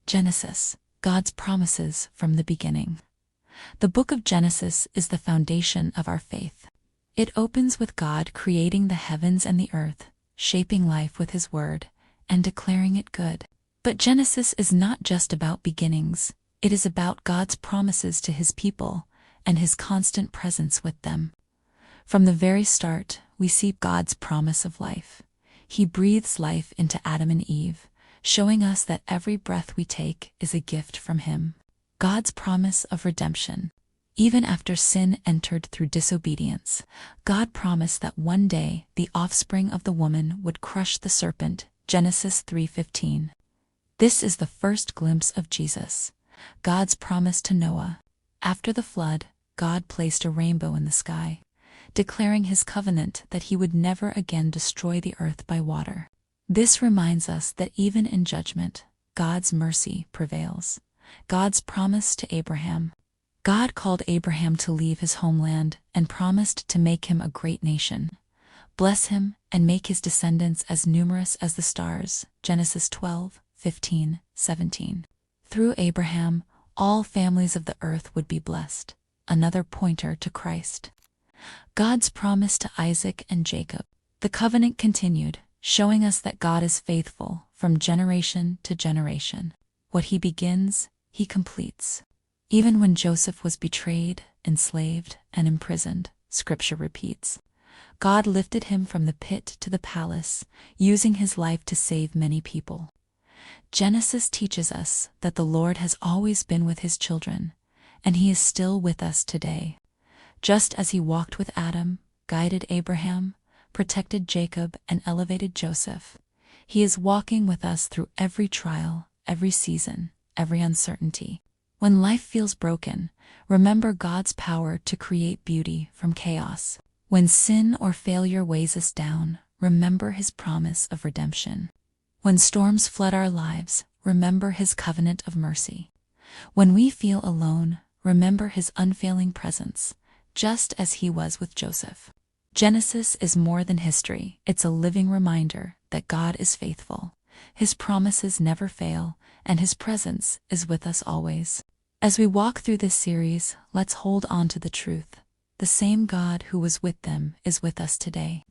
Genesis, God's promises from the beginning. The book of Genesis is the foundation of our faith. It opens with God creating the heavens and the earth, shaping life with His word, and declaring it good. But Genesis is not just about beginnings, it is about God's promises to His people and His constant presence with them. From the very start, we see God's promise of life. He breathes life into Adam and Eve, showing us that every breath we take is a gift from Him. God's promise of redemption. Even after sin entered through disobedience, God promised that one day the offspring of the woman would crush the serpent, Genesis 3:15. This is the first glimpse of Jesus, God's promise to Noah. After the flood, God placed a rainbow in the sky, declaring His covenant that He would never again destroy the earth by water. This reminds us that even in judgment, God's mercy prevails. God's promise to Abraham. God called Abraham to leave his homeland and promised to make him a great nation, bless him, and make his descendants as numerous as the stars, Genesis 12:15, 17. Through Abraham, all families of the earth would be blessed, another pointer to Christ. God's promise to Isaac and Jacob. The covenant continued, showing us that God is faithful from generation to generation. What He begins, He completes. Even when Joseph was betrayed, enslaved, and imprisoned, Scripture repeats, God lifted him from the pit to the palace, using his life to save many people. Genesis teaches us that the Lord has always been with His children, and He is still with us today. Just as He walked with Adam, guided Abraham, protected Jacob, and elevated Joseph, He is walking with us through every trial, every season, every uncertainty. When life feels broken, remember God's power to create beauty from chaos. When sin or failure weighs us down, remember His promise of redemption. When storms flood our lives, remember His covenant of mercy. When we feel alone, remember His unfailing presence, just as He was with Joseph. Genesis is more than history, it's a living reminder that God is faithful. His promises never fail, and His presence is with us always. As we walk through this series, let's hold on to the truth. The same God who was with them is with us today.